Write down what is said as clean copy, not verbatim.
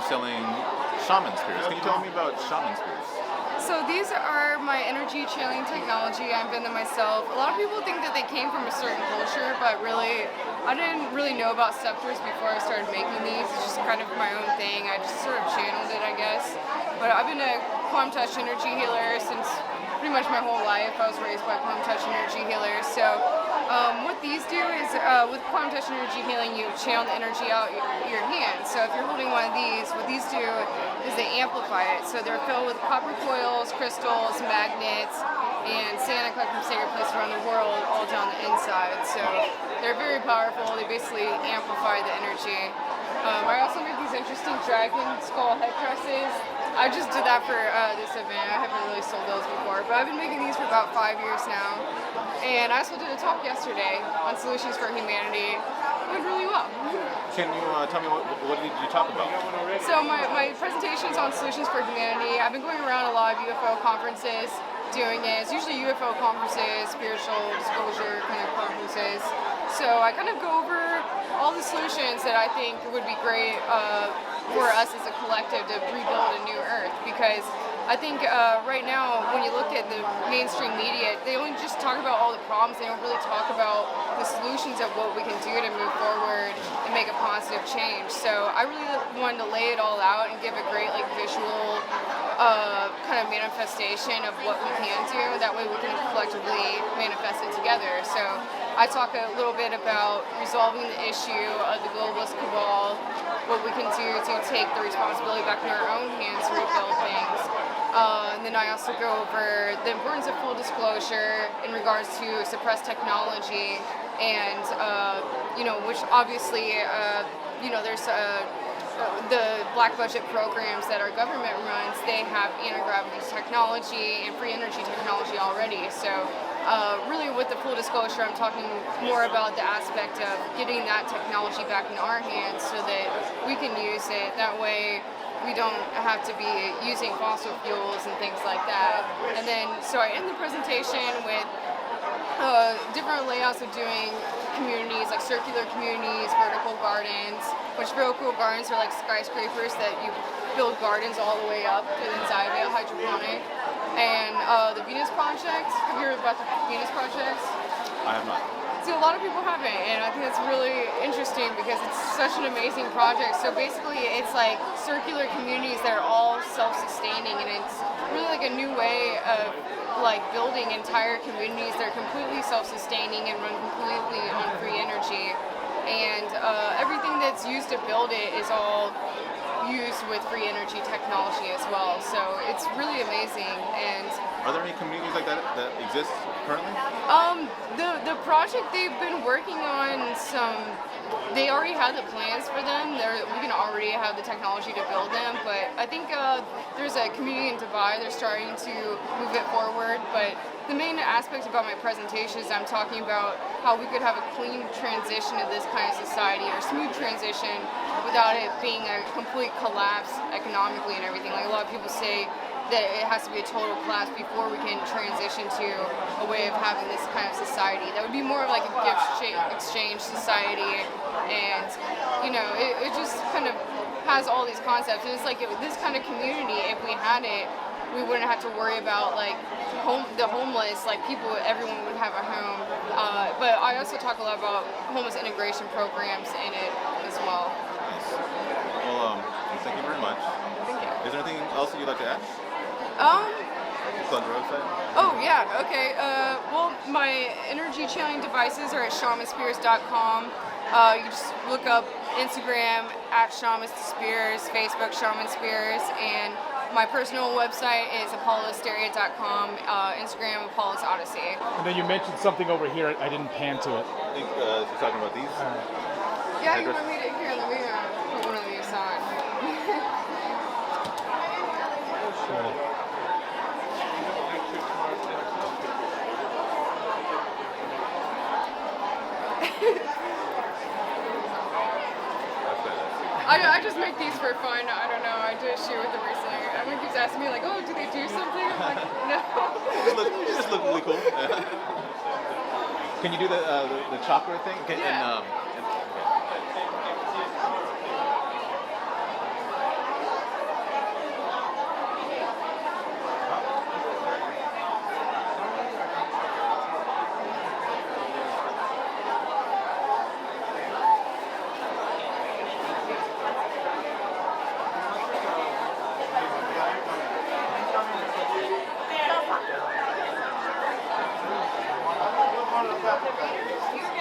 selling shaman spears. Can you tell me about shaman spears? So these are my energy channeling technology. I invented them myself. A lot of people think that they came from a certain culture, but really, I didn't really know about scepters before I started making these. It's just kind of my own thing. I just sort of channeled it, I guess. But I've been a quantum touch energy healer since pretty much my whole life. I was raised by quantum touch energy healers. So what these do is, with quantum touch energy healing, you channel the energy out your hand. So if you're holding one of these, what these do is they amplify it. So they're filled with copper coils, crystals, magnets, and Santa collected from sacred places around the world, all down the inside. So they're very powerful. They basically amplify the energy. I also make these interesting dragon skull head presses. I just did that for this event. I haven't really sold those before, but I've been making these for about 5 years now. And I also did a talk yesterday on solutions for humanity. It went really well. Can you tell me what did you talk about? So my presentation's on solutions for humanity. I've been going around a lot of UFO conferences doing it. It's usually UFO conferences, spiritual disclosure kind of conferences. So I kind of go over all the solutions that I think would be great for us as a collective to rebuild a new Earth, because I think right now when you look at the mainstream media, they only just talk about all the problems. They don't really talk about the solutions of what we can do to move forward and make a positive change. So I really wanted to lay it all out and give a great visual kind of manifestation of what we can do. That way we can collectively manifest it together. So I talk a little bit about resolving the issue of the globalist cabal, what we can do to take the responsibility back in our own hands to rebuild things. And then I also go over the importance of full disclosure in regards to suppressed technology, and which obviously there's the black budget programs that our government runs. They have anti-gravity technology and free energy technology already. So really with the full disclosure, I'm talking more about the aspect of getting that technology back in our hands so that we can use it. That way we don't have to be using fossil fuels and things like that. And then, so I end the presentation with different layouts of doing communities, like circular communities, vertical gardens, which vertical gardens are like skyscrapers that you build gardens all the way up to the inside of it, hydroponic. And the Venus Project, have you heard about the Venus Project? I have not. See, a lot of people haven't, and I think that's really interesting because it's such an amazing project. So basically, it's like circular communities that are all self-sustaining, and it's really like a new way of building entire communities that are completely self-sustaining and run completely on free energy. And everything that's used to build it is all used with free energy technology as well. So it's really amazing. And are there any communities like that exist currently? The project, they've been working on some. They already have the plans for them. We can already have the technology to build them, but I think there's a community in Dubai. They're starting to move it forward. But the main aspect about my presentation is I'm talking about how we could have a clean transition to this kind of society, or smooth transition, without it being a complete collapse economically and everything. Like a lot of people say that it has to be a total collapse before we can transition to a way of having this kind of society. That would be more of like a gift exchange society, and it just kind of has all these concepts. And it's like this kind of community, if we had it, we wouldn't have to worry about the homeless. Everyone would have a home. But I also talk a lot about homeless integration programs in it as well. Nice. Well, thank you very much. Thank you. Is there anything else that you'd like to add? Plug your website? Oh, yeah, okay. Well, my energy channeling devices are at shamanspears.com. You can just look up Instagram at shamanspears, Facebook shamanspears, and my personal website is apollaasteria.com, Instagram Apolla Odyssey. And then you mentioned something over here. I didn't pan to it. I think you're talking about these? Yeah, you want me to? Here, let me put one of these on. Sure. I just make these for fun. I don't know. I did a shoot with them recently. Everyone keeps asking me oh, do they do something? I'm like, no. You just look really cool. Can you do the chakra thing? Yeah. You're